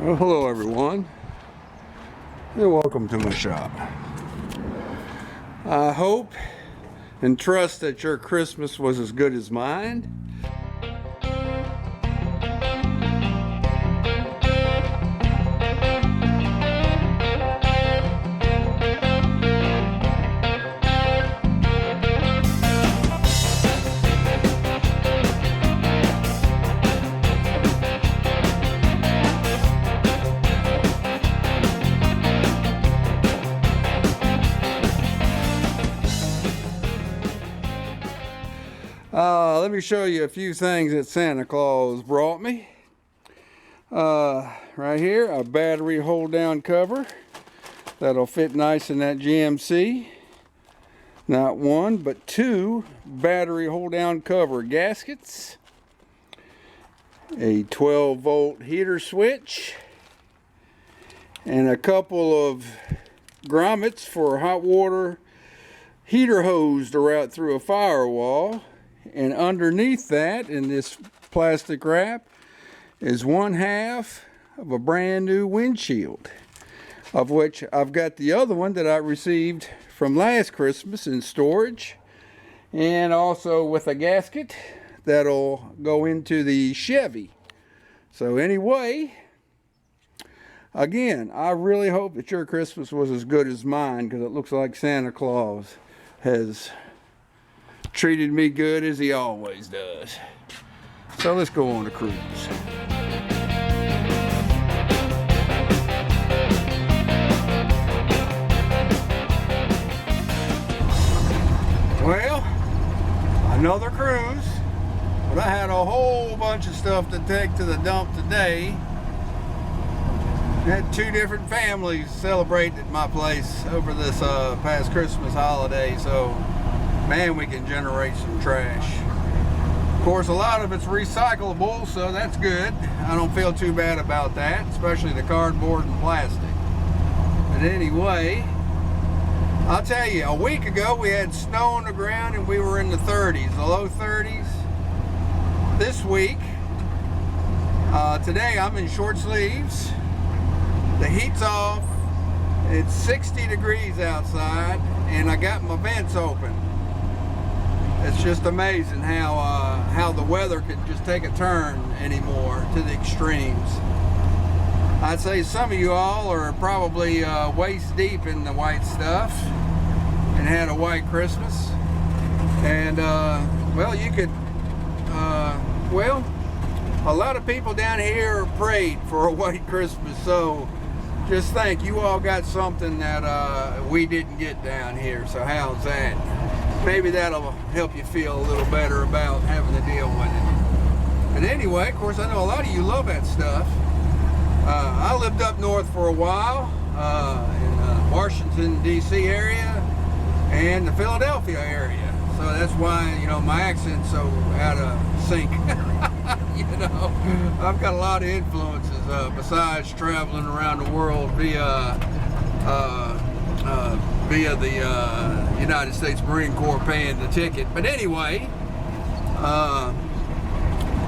Well, hello everyone, and welcome to my shop. I hope and trust that your Christmas was as good as mine. Let me show you a few things that Santa Claus brought me. Right here, a battery hold down cover that'll fit nice in that GMC. Not one, but two battery hold down cover gaskets. A 12-volt heater switch. And a couple of grommets for hot water heater hose to route through a firewall. And underneath that, in this plastic wrap, is 1/2 of a brand new windshield, of which I've got the other one that I received from last Christmas in storage, and also with a gasket that'll go into the Chevy. So anyway, again, I really hope that your Christmas was as good as mine, because it looks like Santa Claus has treated me good as he always does. So let's go on a cruise. Well, another cruise, but I had a whole bunch of stuff to take to the dump today. Had two different families celebrating at my place over this past Christmas holiday, so man, we can generate some trash. Of course, a lot of it's recyclable, so that's good. I don't feel too bad about that, especially the cardboard and plastic. But anyway, I'll tell you, a week ago we had snow on the ground and we were in the 30s, the low 30s. This week, today I'm in short sleeves. The heat's off. It's 60 degrees outside and I got my vents open. It's just amazing how the weather can just take a turn anymore to the extremes. I'd say some of you all are probably waist deep in the white stuff and had a white Christmas. And well, you could, well, a lot of people down here prayed for a white Christmas. So just think, you all got something that we didn't get down here. So how's that? Maybe that'll help you feel a little better about having to deal with it. But anyway, of course, I know a lot of you love that stuff. I lived up north for a while, in Washington, D.C. area and the Philadelphia area. So that's why, you know, my accent's so out of sync. You know, I've got a lot of influences besides traveling around the world via the United States Marine Corps paying the ticket. But anyway,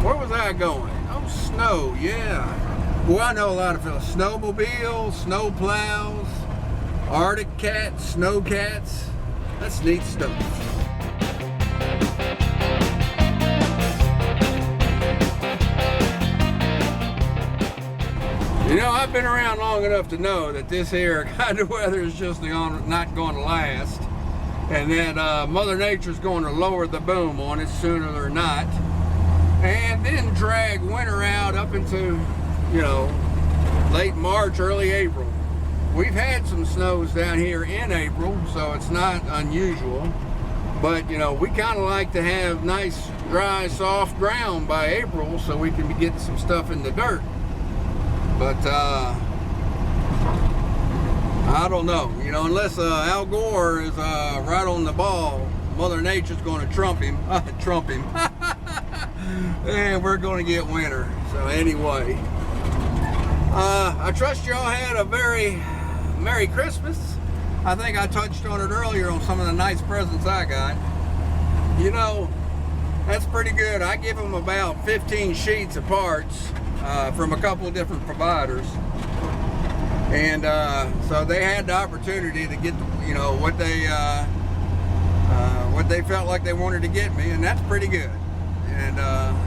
where was I going? Oh, snow, yeah. Well, I know a lot of fellas. Snowmobiles, snow plows, Arctic cats, snow cats. That's neat stuff. You know, I've been around long enough to know that this here kind of weather is just not going to last, and that Mother Nature's going to lower the boom on it sooner or not, and then drag winter out up into, you know, late March, early April. We've had some snows down here in April, so it's not unusual, but you know, we kind of like to have nice, dry, soft ground by April so we can be getting some stuff in the dirt. But I don't know, you know, unless Al Gore is right on the ball, Mother Nature's going to trump him, and we're going to get winter. So anyway, I trust you all had a very Merry Christmas. I think I touched on it earlier on some of the nice presents I got. You know, that's pretty good. I give them about 15 sheets of parts from a couple of different providers. And so they had the opportunity to get, you know, what they felt like they wanted to get me, and that's pretty good. And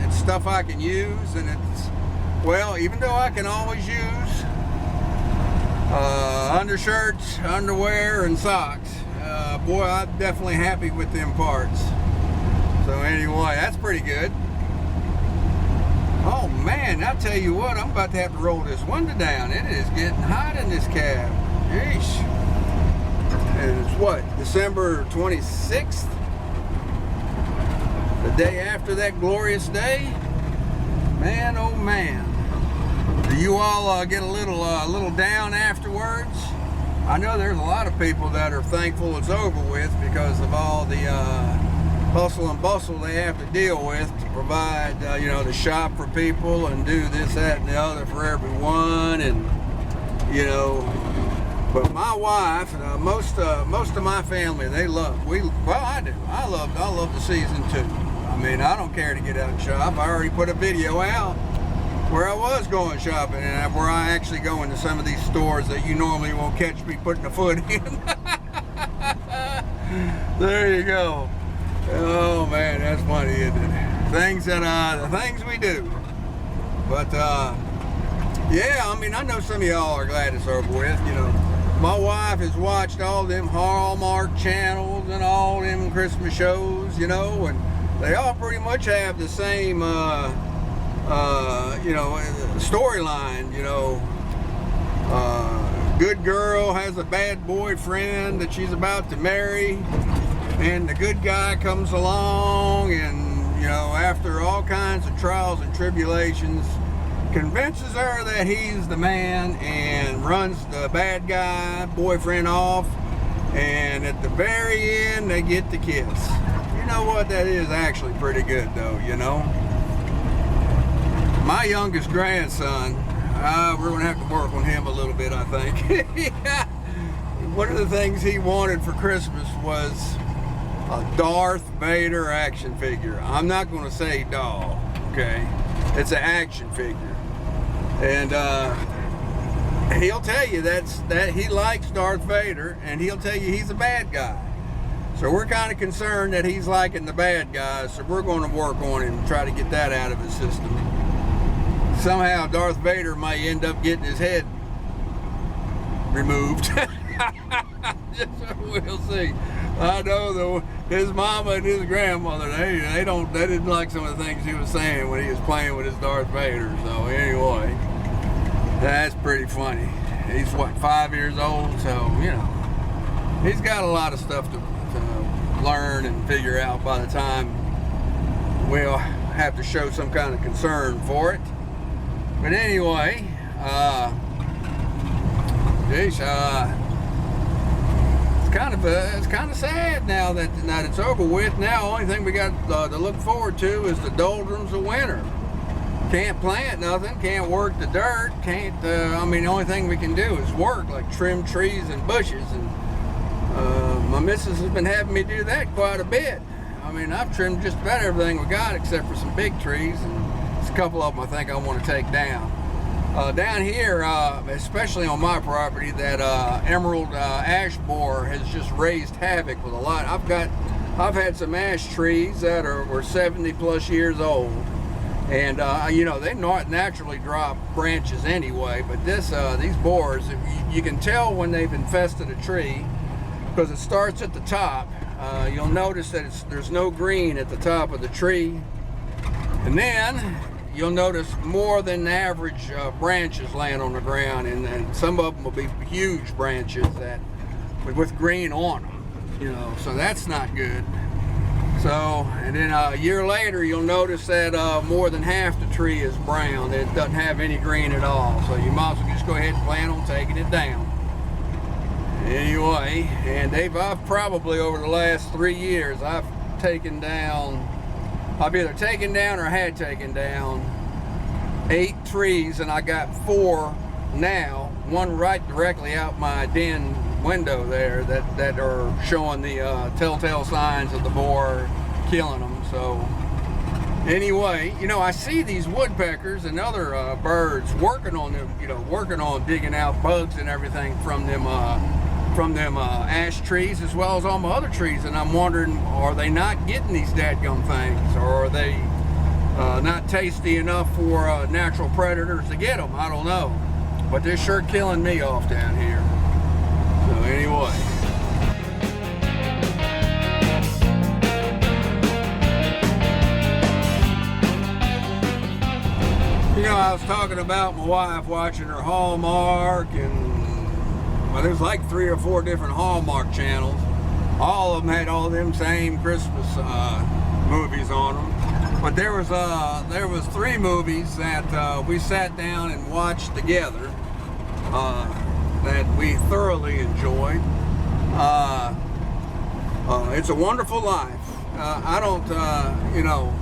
it's stuff I can use, and it's, well, even though I can always use undershirts, underwear, and socks, boy, I'm definitely happy with them parts. So anyway, that's pretty good. Oh man, I'll tell you what, I'm about to have to roll this window down. It is getting hot in this cab. Yeesh. And it's what, December 26th? The day after that glorious day? Man, oh man. Do you all get a little down afterwards? I know there's a lot of people that are thankful it's over with because of all the hustle and bustle they have to deal with to provide, you know, to shop for people and do this, that, and the other for everyone, and you know. But my wife, most of my family, they love. Well, I do. I love the season too. I mean, I don't care to get out and shop. I already put a video out where I was going shopping, and where I actually go into some of these stores that you normally won't catch me putting a foot in. There you go. Oh man, that's funny, isn't it? Things that the things we do. But yeah, I mean, I know some of y'all are glad it's over with. You know, my wife has watched all them Hallmark channels and all them Christmas shows, you know, and they all pretty much have the same you know, storyline. You know, good girl has a bad boyfriend that she's about to marry, and the good guy comes along and, you know, after all kinds of trials and tribulations, convinces her that he's the man and runs the bad guy boyfriend off, and at the very end they get to kiss. You know what, that is actually pretty good though, you know. My youngest grandson, we're gonna have to work on him a little bit, I think. Yeah. One of the things he wanted for Christmas was a Darth Vader action figure. I'm not going to say doll, okay? It's an action figure. And he'll tell you that he likes Darth Vader, and he'll tell you he's a bad guy. So we're kind of concerned that he's liking the bad guys, so we're going to work on him and try to get that out of his system. Somehow Darth Vader might end up getting his head removed. We'll see. I know his mama and his grandmother, they didn't like some of the things he was saying when he was playing with his Darth Vader. So anyway, that's pretty funny. He's what, 5 years old, so you know, he's got a lot of stuff to learn and figure out by the time we'll have to show some kind of concern for it. But anyway, geez, it's kind of sad now that it's over with. Now, the only thing we got to look forward to is the doldrums of winter. Can't plant nothing, can't work the dirt, can't. I mean, the only thing we can do is work, like trim trees and bushes. And my missus has been having me do that quite a bit. I mean, I've trimmed just about everything we got except for some big trees, and there's a couple of them I think I want to take down. Down here, especially on my property, that emerald ash borer has just raised havoc with a lot. I've had some ash trees that were 70 plus years old, and you know, they naturally drop branches anyway. But these borers, you can tell when they've infested a tree because it starts at the top. You'll notice that there's no green at the top of the tree, and then you'll notice more than average branches laying on the ground, and some of them will be huge branches that with green on them, you know, so that's not good. So, and then a year later you'll notice that more than half the tree is brown. It doesn't have any green at all, so you might as well just go ahead and plan on taking it down. Anyway, and I've probably over the last 3 years I've taken down, I've either taken down or had taken down 8 trees, and I got 4 now. One right directly out my den window there that are showing the telltale signs of the borer killing them. So Anyway, you know, I see these woodpeckers and other birds working on them, you know, working on digging out bugs and everything from them ash trees, as well as all my other trees, and I'm wondering, are they not getting these dadgum things, or are they not tasty enough for natural predators to get them? I don't know, but they're sure killing me off down here. So anyway. You know, I was talking about my wife watching her Hallmark, and well, there's like 3 or 4 different Hallmark channels. All of them had all them same Christmas movies on them. But there was 3 movies that we sat down and watched together that we thoroughly enjoyed. It's a Wonderful Life. I don't, you know,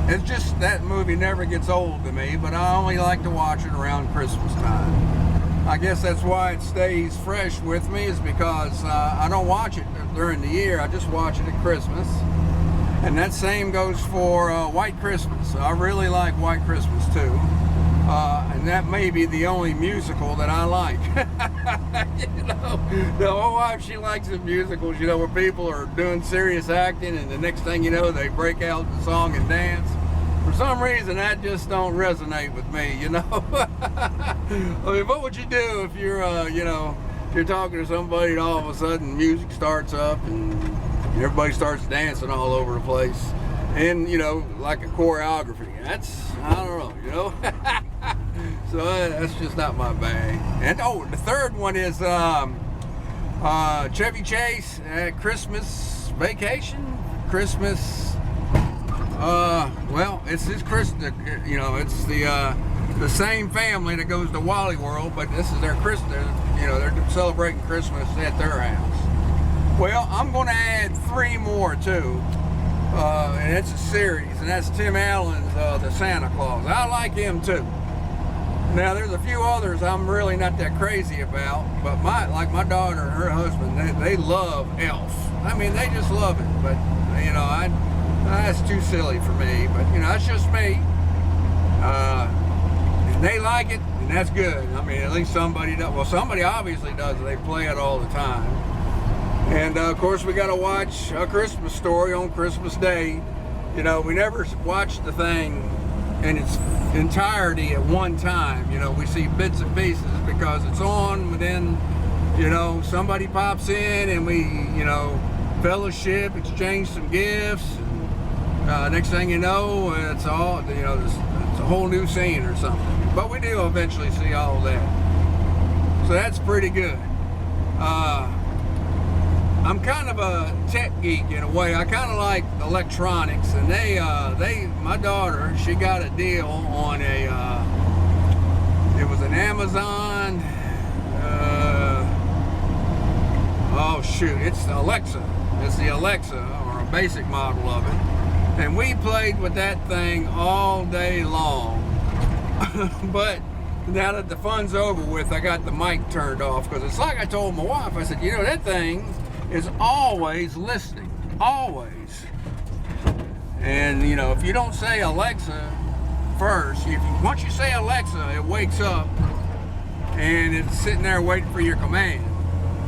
it's just that movie never gets old to me, but I only like to watch it around Christmas time. I guess that's why it stays fresh with me, is because I don't watch it during the year. I just watch it at Christmas. And that same goes for White Christmas. I really like White Christmas too. And that may be the only musical that I like. You know, my wife, she likes the musicals, you know, where people are doing serious acting and the next thing you know, they break out in song and dance. For some reason, that just don't resonate with me, you know. I mean, what would you do if you're, you know, if you're talking to somebody and all of a sudden music starts up and everybody starts dancing all over the place? And, you know, like a choreography. That's, I don't know, you know. So that's just not my bag. And oh, the third one is Chevy Chase at Christmas Vacation. Christmas, well, it's his Christmas, you know, it's the same family that goes to Wally World, but this is their Christmas, you know, they're celebrating Christmas at their house. Well, I'm going to add 3 more too. And it's a series, and that's Tim Allen's The Santa Claus. I like him too. Now, there's a few others I'm really not that crazy about, but like my daughter and her husband, they love Elf. I mean, they just love it, but, you know, that's too silly for me, but, you know, that's just me. And they like it, and that's good. I mean, at least somebody does. Well, somebody obviously does. They play it all the time. And, of course, we got to watch A Christmas Story on Christmas Day. You know, we never watch the thing in its entirety at one time. You know, we see bits and pieces because it's on, but then, you know, somebody pops in and we, you know, fellowship, exchange some gifts, and next thing you know, it's all, you know, it's a whole new scene or something. But we do eventually see all that. So that's pretty good. I'm kind of a tech geek in a way. I kind of like electronics, and my daughter, she got a deal on it was an Amazon, oh shoot, it's the Alexa. It's the Alexa, or a basic model of it. And we played with that thing all day long. But now that the fun's over with, I got the mic turned off, because it's like I told my wife, I said, you know, that thing is always listening, always. And, you know, if you don't say Alexa first, once you say Alexa, it wakes up and it's sitting there waiting for your command.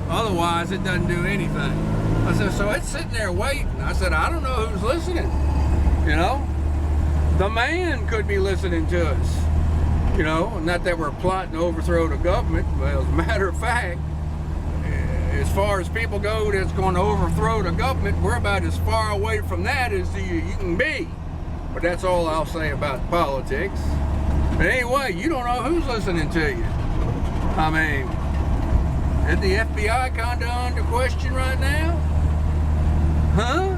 Otherwise, it doesn't do anything. I said, so it's sitting there waiting. I said, I don't know who's listening. You know, the man could be listening to us. You know, not that we're plotting to overthrow the government, but as a matter of fact, as far as people go that's going to overthrow the government, we're about as far away from that as you can be. But that's all I'll say about politics. But anyway, you don't know who's listening to you. I mean, is the FBI kind of under question right now? Huh?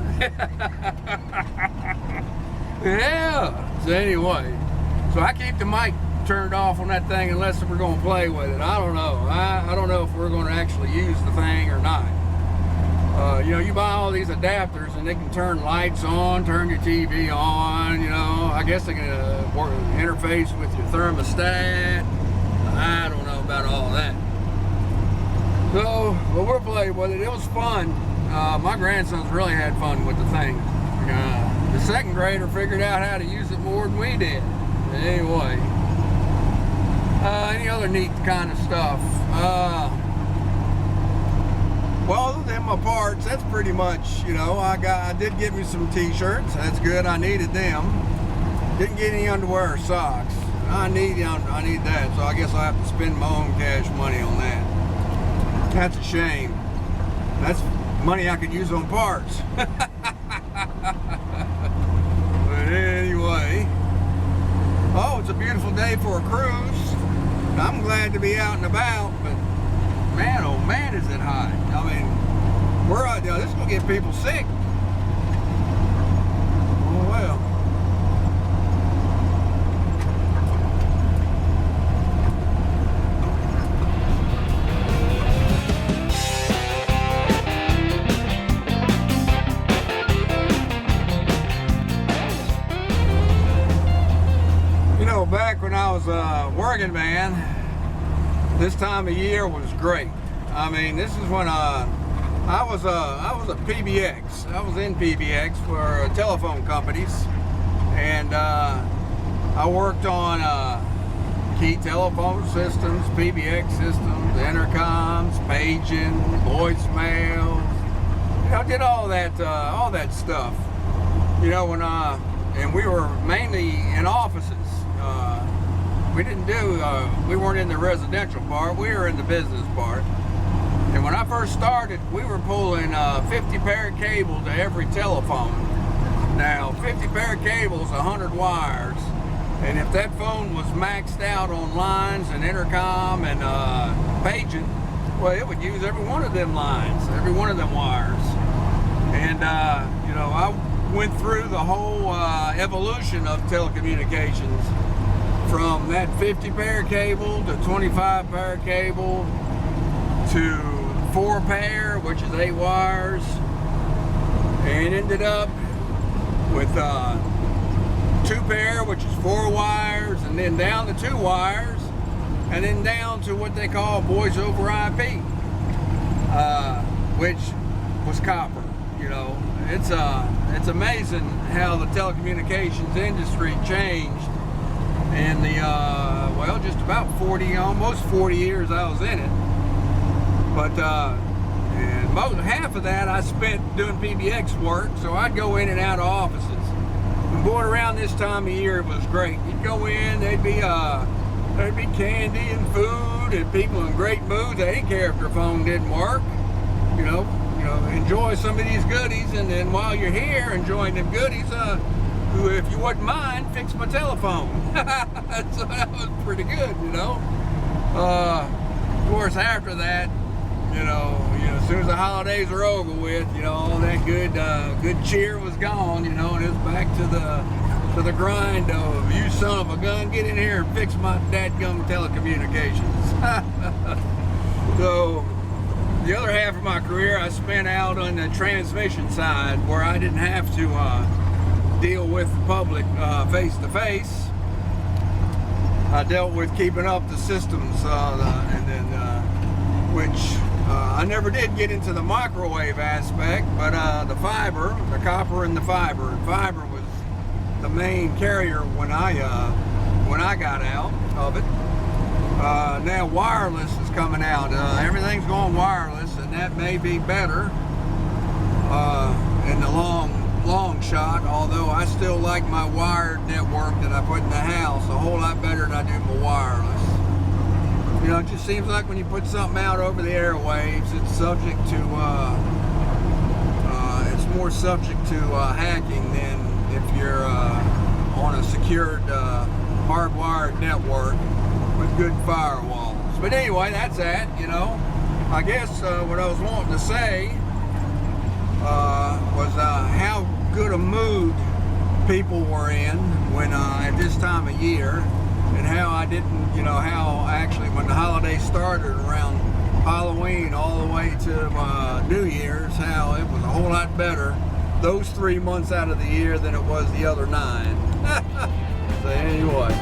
Yeah. So anyway, so I keep the mic turned off on that thing unless we're going to play with it. I don't know. I don't know if we're going to actually use the thing or not. You know, you buy all these adapters and they can turn lights on, turn your TV on, you know. I guess they can interface with your thermostat. I don't know about all that. So, but we're playing with it. It was fun. My grandsons really had fun with the thing. the second grader figured out how to use it more than we did. Anyway, any other neat kind of stuff? Well, other than my parts, that's pretty much, you know, I did get me some t-shirts. That's good. I needed them. Didn't get any underwear or socks. I need that, so I guess I'll have to spend my own cash money on that. That's a shame. That's money I could use on parts. But anyway, oh, it's a beautiful day for a cruise. I'm glad to be out and about, but man, oh man, is it hot. I mean, we're out there. This is going to get people sick. Oh, well. You know, back when I was working, man, this time of year was great. I mean, this is when I was a PBX. I was in PBX for telephone companies, and I worked on key telephone systems, PBX systems, intercoms, paging, voicemails. You know, I did all that stuff. You know, and we were mainly in offices. We weren't in the residential part, we were in the business part. And when I first started, we were pulling 50 pair of cable to every telephone. Now, 50 pair of cables, 100 wires. And if that phone was maxed out on lines and intercom and paging, well, it would use every one of them lines, every one of them wires. And, you know, I went through the whole evolution of telecommunications, from that 50 pair cable to 25 pair cable to 4 pair, which is 8 wires, and ended up with 2 pair, which is 4 wires, and then down to 2 wires, and then down to what they call voice over IP, which was copper. You know, it's amazing how the telecommunications industry changed in the well, just about 40, almost 40 years I was in it. But and half of that I spent doing PBX work, so I'd go in and out of offices. And boy, around this time of year, it was great. You'd go in, there'd be candy and food and people in great moods. They didn't care if their phone didn't work. You know, enjoy some of these goodies, and then while you're here enjoying them goodies, if you wouldn't mind, fix my telephone. So that was pretty good, you know. Of course, after that, you know, as soon as the holidays are over with, you know, all that good cheer was gone, you know, and it was back to the grind of, you son of a gun, get in here and fix my dadgum telecommunications. So the other half of my career I spent out on the transmission side, where I didn't have to deal with the public face to face. I dealt with keeping up the systems, and then which I never did get into the microwave aspect, but the fiber, the copper and the fiber. And fiber was the main carrier when I got out of it. Now wireless is coming out. Everything's going wireless, and that may be better in the long shot, although I still like my wired network that I put in the house a whole lot better than I do my wireless. You know, it just seems like when you put something out over the airwaves, it's subject to it's more subject to hacking than if you're on a secured hardwired network with good firewalls. But anyway, that's that. You know, I guess what I was wanting to say was how good a mood people were in when at this time of year, and how I didn't, you know, how actually when the holidays started around Halloween all the way to New Year's, how it was a whole lot better those 3 months out of the year than it was the other 9. So anyway.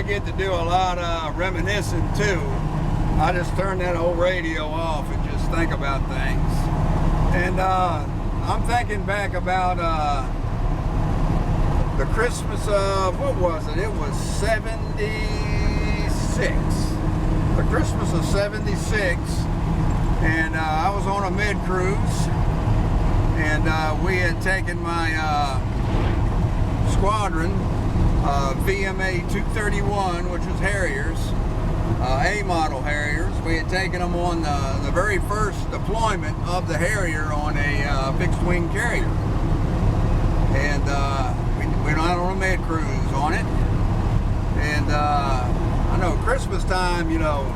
get to do a lot of reminiscing too. I just turn that old radio off and just think about things. And I'm thinking back about the Christmas of, what was it? It was 76. The Christmas of 76. And I was on a mid-cruise. And we had taken my squadron, VMA 231, which was Harriers, A-model Harriers. We had taken them on the very first deployment of the Harrier on a fixed-wing carrier. And we went out on a mid-cruise on it. And I know Christmas time, you know,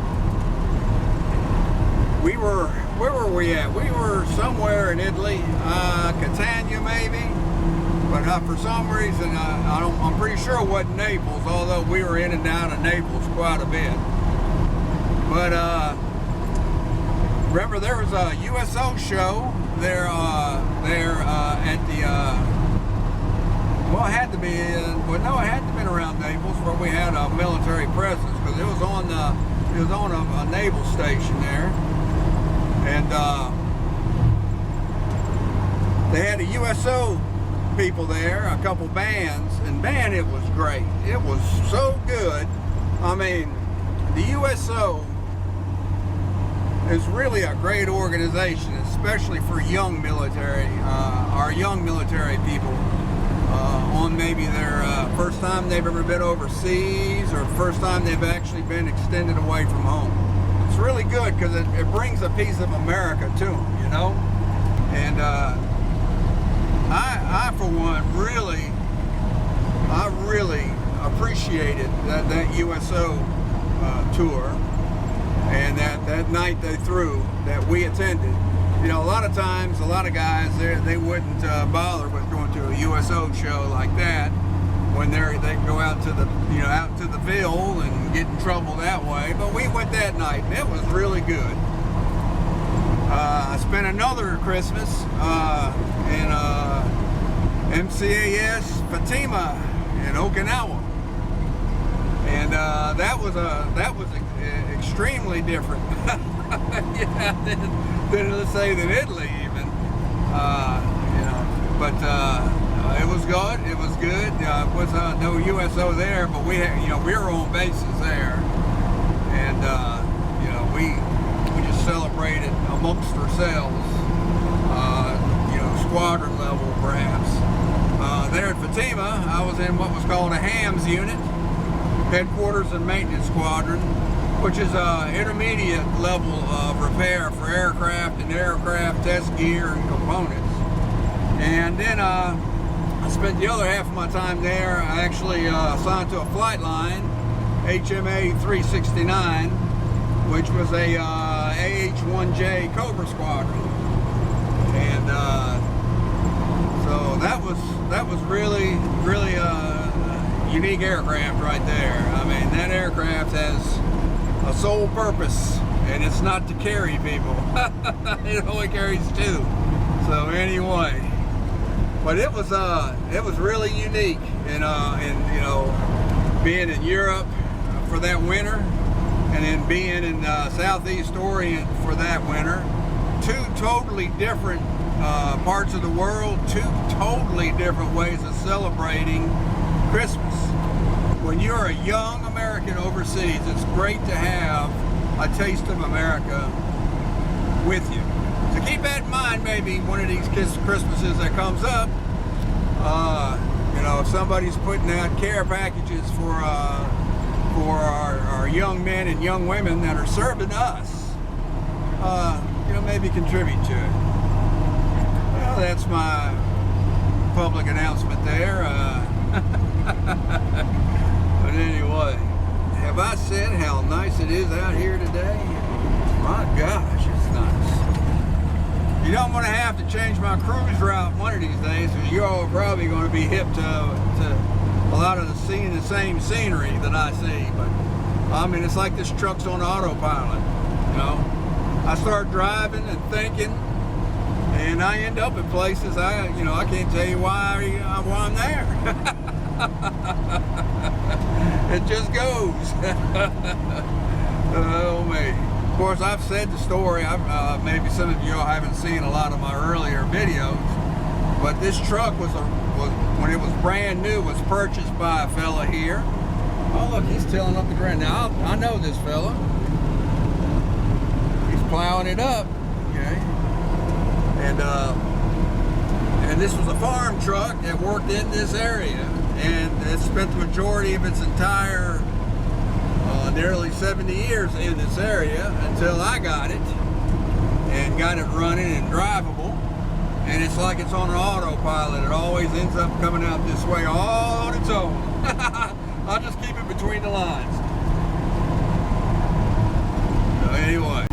where were we at? We were somewhere in Italy, Catania maybe, but for some reason, I'm pretty sure it wasn't Naples, although we were in and out of Naples quite a bit. But remember, there was a USO show there at the, well, it had to be in, well, no, it had to have been around Naples where we had a military presence, because it was on a naval station there. And they had a USO people there, a couple bands, and man, it was great. It was so good. I mean, the USO is really a great organization, especially for young military, our young military people, on maybe their first time they've ever been overseas, or first time they've actually been extended away from home. It's really good because it brings a piece of America to them, you know. And I for one, really appreciated that USO tour, and that night they threw that we attended. You know, a lot of times, a lot of guys they wouldn't bother with going to a USO show like that when they go out to the out to the Ville and get in trouble that way. But we went that night, and it was really good. I spent another Christmas in MCAS Fatima in Okinawa, and that was extremely different. Yeah, than let's say than Italy even. You know, but it was good. It was good. It was no USO there, but we had, we were on bases there, and we just celebrated amongst ourselves. Squadron level perhaps. There at Fatima, I was in what was called a HAMS unit, Headquarters and Maintenance Squadron, which is an intermediate level of repair for aircraft and aircraft test gear and components. And then I spent the other half of my time there. I actually assigned to a flight line, HMA 369, which was a AH-1J Cobra Squadron. And so that was really unique aircraft right there. I mean, that aircraft has a sole purpose, and it's not to carry people. It only carries two. So anyway, but it was really unique, and being in Europe for that winter, and then being in Southeast Orient for that winter. Two totally different parts of the world, two totally different ways of celebrating Christmas. When you're a young American overseas, it's great to have a taste of America with you. So keep that in mind maybe one of these Christmases that comes up. If somebody's putting out care packages for our young men and young women that are serving us, maybe contribute to it. Well, that's my public announcement there. But anyway, have I said how nice it is out here today? My gosh, it's nice. You don't want to have to change my cruise route one of these days, because you're all probably going to be hip to a lot of the same scenery that I see. But I mean, it's like this truck's on autopilot, I start driving and thinking, and I end up in places I can't tell you why I'm there. It just goes. Oh me. Of course, I've said the story. Maybe some of you all haven't seen a lot of my earlier videos, but this truck was when it was brand new, was purchased by a fella here. Oh look, he's tilling up the ground. Now I know this fella. He's plowing it up. Okay. And this was a farm truck that worked in this area, and it spent the majority of its entire nearly 70 years in this area until I got it and got it running and drivable. And it's like it's on an autopilot. It always ends up coming out this way all on its own. I'll just keep it between the lines. So anyway,